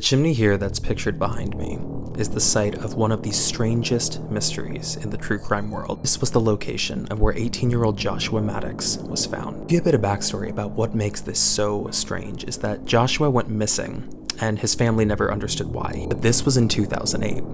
The chimney here that's pictured behind me is the site of one of the strangest mysteries in the true crime world. This was the location of where 18-year-old Joshua Maddox was found. To give you a bit of backstory about what makes this so strange is that Joshua went missing and his family never understood why. But this was in 2008,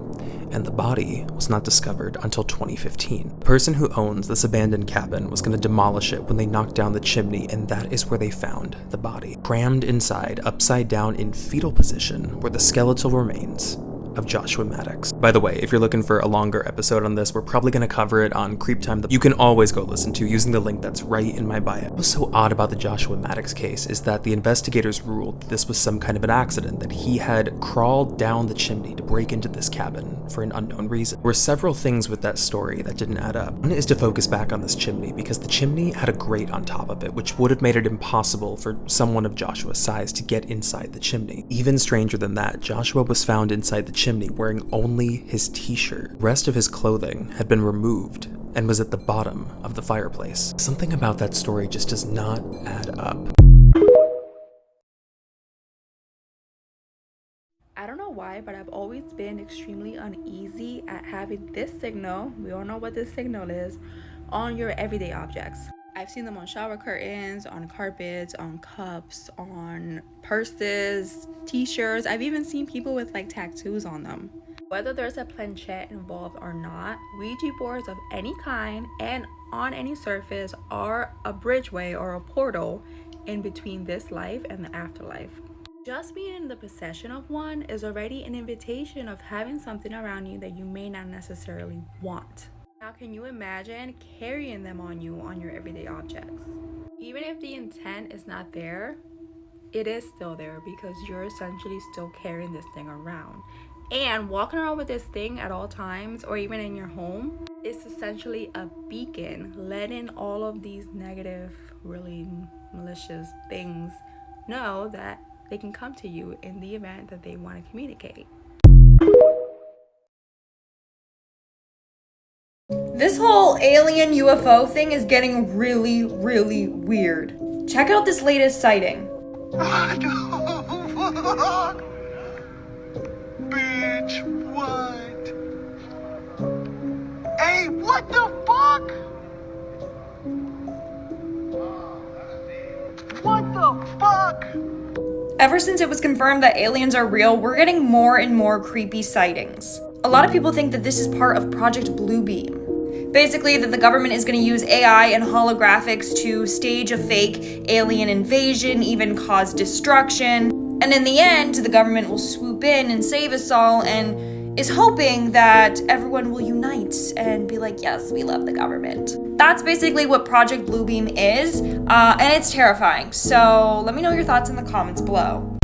and the body was not discovered until 2015. The person who owns this abandoned cabin was going to demolish it when they knocked down the chimney, and that is where they found the body. Crammed inside, upside down in fetal position, were the skeletal remains of Joshua Maddox. By the way, if you're looking for a longer episode on this, we're probably going to cover it on Creep Time that you can always go listen to using the link that's right in my bio. What was so odd about the Joshua Maddox case is that the investigators ruled that this was some kind of an accident, that he had crawled down the chimney to break into this cabin for an unknown reason. There were several things with that story that didn't add up. One is to focus back on this chimney because the chimney had a grate on top of it, which would have made it impossible for someone of Joshua's size to get inside the chimney. Even stranger than that, Joshua was found inside the chimney wearing only his t-shirt. The rest of his clothing had been removed and was at the bottom of the fireplace. Something about that story just does not add up. I don't know why, but I've always been extremely uneasy at having this signal, we all know what this signal is, on your everyday objects. I've seen them on shower curtains, on carpets, on cups, on purses, t-shirts. I've even seen people with like tattoos on them. Whether there's a planchette involved or not, Ouija boards of any kind and on any surface are a bridgeway or a portal in between this life and the afterlife. Just being in the possession of one is already an invitation of having something around you that you may not necessarily want. Now, can you imagine carrying them on you on your everyday objects? Even if the intent is not there, it is still there because you're essentially still carrying this thing around. And walking around with this thing at all times, or even in your home, is essentially a beacon letting all of these negative, really malicious things know that they can come to you in the event that they want to communicate. This whole alien UFO thing is getting really, really weird. Check out this latest sighting. What the fuck? Bitch, what? Hey, what the fuck? What the fuck? Ever since it was confirmed that aliens are real, we're getting more and more creepy sightings. A lot of people think that this is part of Project Bluebeam. Basically, that the government is going to use AI and holographics to stage a fake alien invasion, even cause destruction. And in the end, the government will swoop in and save us all and is hoping that everyone will unite and be like, yes, we love the government. That's basically what Project Bluebeam is, and it's terrifying. So let me know your thoughts in the comments below.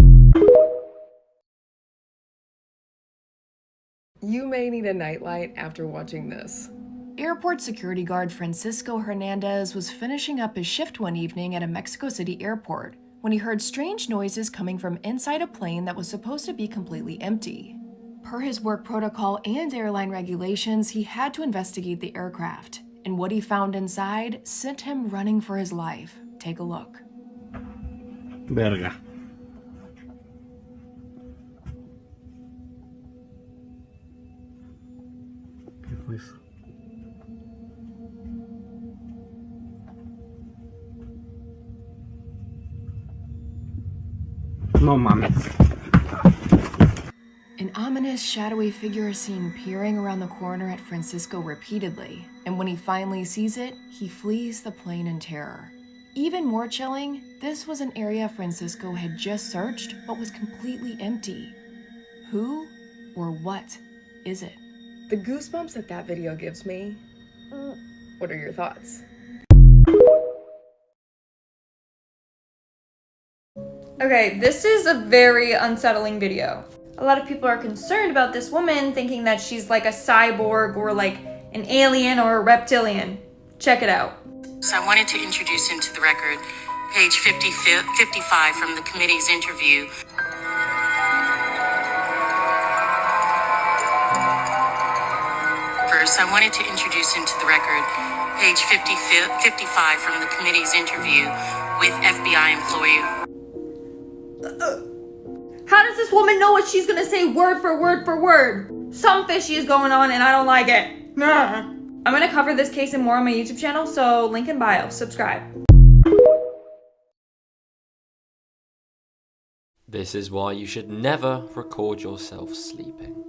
You may need a nightlight after watching this. Airport security guard Francisco Hernandez was finishing up his shift one evening at a Mexico City airport when he heard strange noises coming from inside a plane that was supposed to be completely empty. Per his work protocol and airline regulations, he had to investigate the aircraft, and what he found inside sent him running for his life. Take a look. Verga. ¿Qué fue eso? No mames. An ominous, shadowy figure is seen peering around the corner at Francisco repeatedly, and when he finally sees it, he flees the plane in terror. Even more chilling, this was an area Francisco had just searched, but was completely empty. Who or what is it? The goosebumps that video gives me. What are your thoughts? Okay, this is a very unsettling video. A lot of people are concerned about this woman, thinking that she's like a cyborg or like an alien or a reptilian. Check it out. So I wanted to introduce into the record page 55 from the committee's interview. First, I wanted to introduce into the record page 55 from the committee's interview with FBI employee. How does this woman know what she's gonna say word for word for word. Some fishy is going on and I don't like it. Nah. I'm gonna cover this case and more on my YouTube channel, so link in bio, subscribe. This is why you should never record yourself sleeping.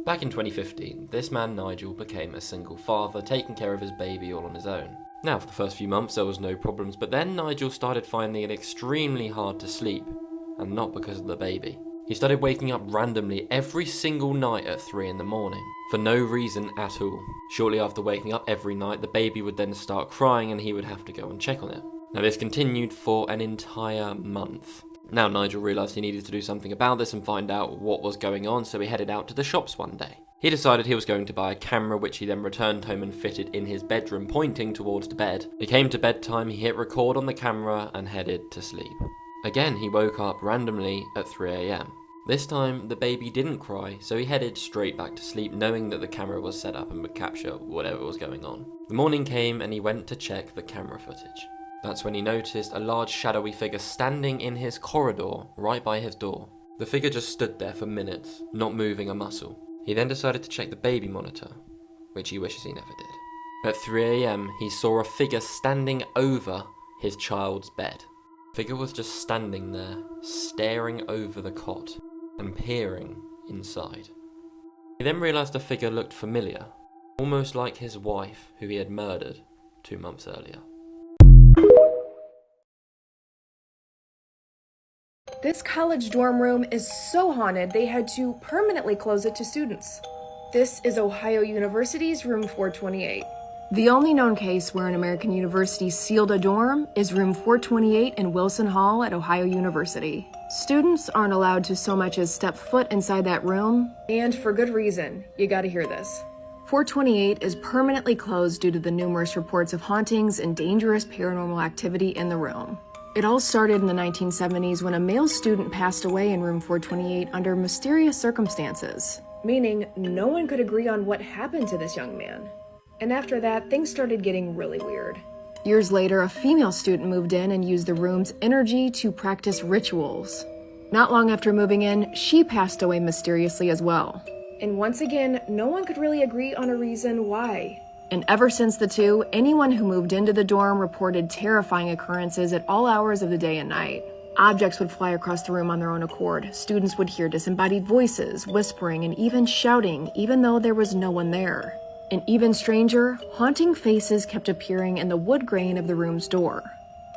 Back in 2015, this man Nigel became a single father, taking care of his baby all on his own. Now, for the first few months there was no problems, but then Nigel started finding it extremely hard to sleep, and not because of the baby. He started waking up randomly every single night at 3 in the morning, for no reason at all. Shortly after waking up every night, the baby would then start crying and he would have to go and check on it. Now this continued for an entire month. Now Nigel realised he needed to do something about this and find out what was going on, so he headed out to the shops one day. He decided he was going to buy a camera, which he then returned home and fitted in his bedroom, pointing towards the bed. It came to bedtime, he hit record on the camera and headed to sleep. Again, he woke up randomly at 3 AM. This time, the baby didn't cry, so he headed straight back to sleep, knowing that the camera was set up and would capture whatever was going on. The morning came and he went to check the camera footage. That's when he noticed a large shadowy figure standing in his corridor, right by his door. The figure just stood there for minutes, not moving a muscle. He then decided to check the baby monitor, which he wishes he never did. At 3 AM, he saw a figure standing over his child's bed. The figure was just standing there, staring over the cot and peering inside. He then realised the figure looked familiar, almost like his wife, who he had murdered 2 months earlier. This college dorm room is so haunted they had to permanently close it to students. This is Ohio University's room 428. The only known case where an American university sealed a dorm is room 428 in Wilson Hall at Ohio University. Students aren't allowed to so much as step foot inside that room, and for good reason. You gotta hear this. 428 is permanently closed due to the numerous reports of hauntings and dangerous paranormal activity in the room. It all started in the 1970s when a male student passed away in room 428 under mysterious circumstances, meaning no one could agree on what happened to this young man. And after that, things started getting really weird. Years later, a female student moved in and used the room's energy to practice rituals. Not long after moving in, she passed away mysteriously as well. And once again, no one could really agree on a reason why. And ever since the two, anyone who moved into the dorm reported terrifying occurrences at all hours of the day and night. Objects would fly across the room on their own accord. Students would hear disembodied voices, whispering, and even shouting, even though there was no one there. And even stranger, haunting faces kept appearing in the wood grain of the room's door.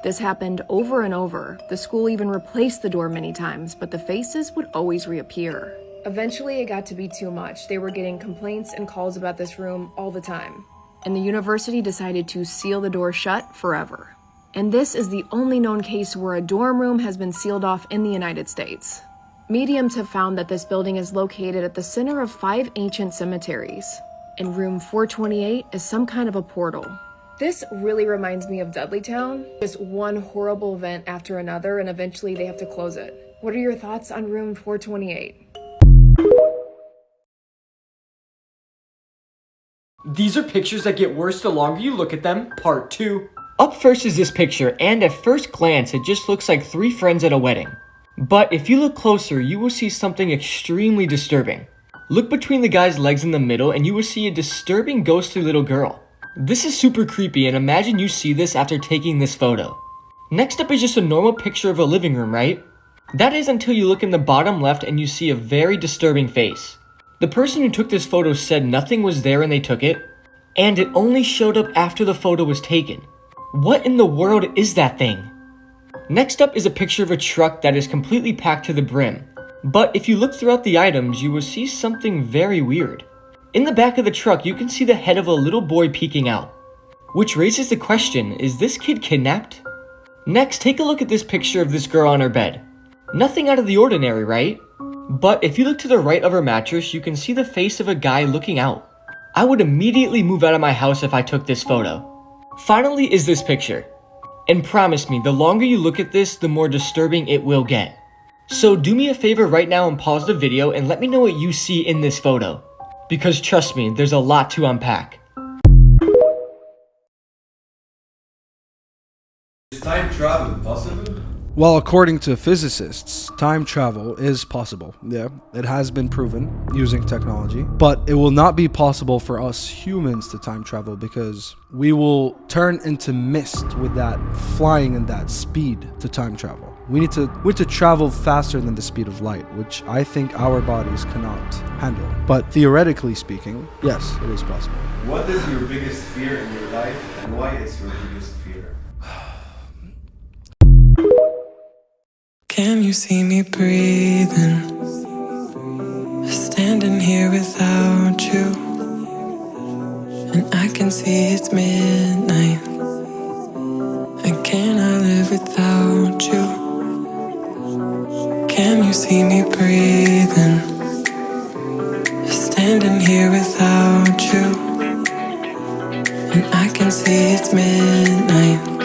This happened over and over. The school even replaced the door many times, but the faces would always reappear. Eventually, it got to be too much. They were getting complaints and calls about this room all the time. And the university decided to seal the door shut forever. And this is the only known case where a dorm room has been sealed off in the United States. Mediums have found that this building is located at the center of 5 ancient cemeteries, and room 428 is some kind of a portal. This really reminds me of Dudleytown, just one horrible event after another, and eventually they have to close it. What are your thoughts on room 428? These are pictures that get worse the longer you look at them, part 2. Up first is this picture, and at first glance it just looks like 3 friends at a wedding. But if you look closer, you will see something extremely disturbing. Look between the guy's legs in the middle and you will see a disturbing ghostly little girl. This is super creepy, and imagine you see this after taking this photo. Next up is just a normal picture of a living room, right? That is until you look in the bottom left and you see a very disturbing face. The person who took this photo said nothing was there when they took it, and it only showed up after the photo was taken. What in the world is that thing? Next up is a picture of a truck that is completely packed to the brim. But if you look throughout the items, you will see something very weird. In the back of the truck, you can see the head of a little boy peeking out. Which raises the question, is this kid kidnapped? Next, take a look at this picture of this girl on her bed. Nothing out of the ordinary, right? But if you look to the right of her mattress, you can see the face of a guy looking out. I would immediately move out of my house if I took this photo. Finally is this picture. And promise me, the longer you look at this, the more disturbing it will get. So do me a favor right now and pause the video and let me know what you see in this photo. Because trust me, there's a lot to unpack. Is time travel possible? Well, according to physicists, time travel is possible. Yeah, it has been proven using technology, but it will not be possible for us humans to time travel because we will turn into mist with that flying and that speed to time travel. We need to travel faster than the speed of light, which I think our bodies cannot handle. But theoretically speaking, yes, it is possible. What is your biggest fear in your life, and why is your biggest fear? Can you see me breathing? Standing here without you, and I can see it's midnight. And can I live without you? Can you see me breathing? Standing here without you, and I can see it's midnight.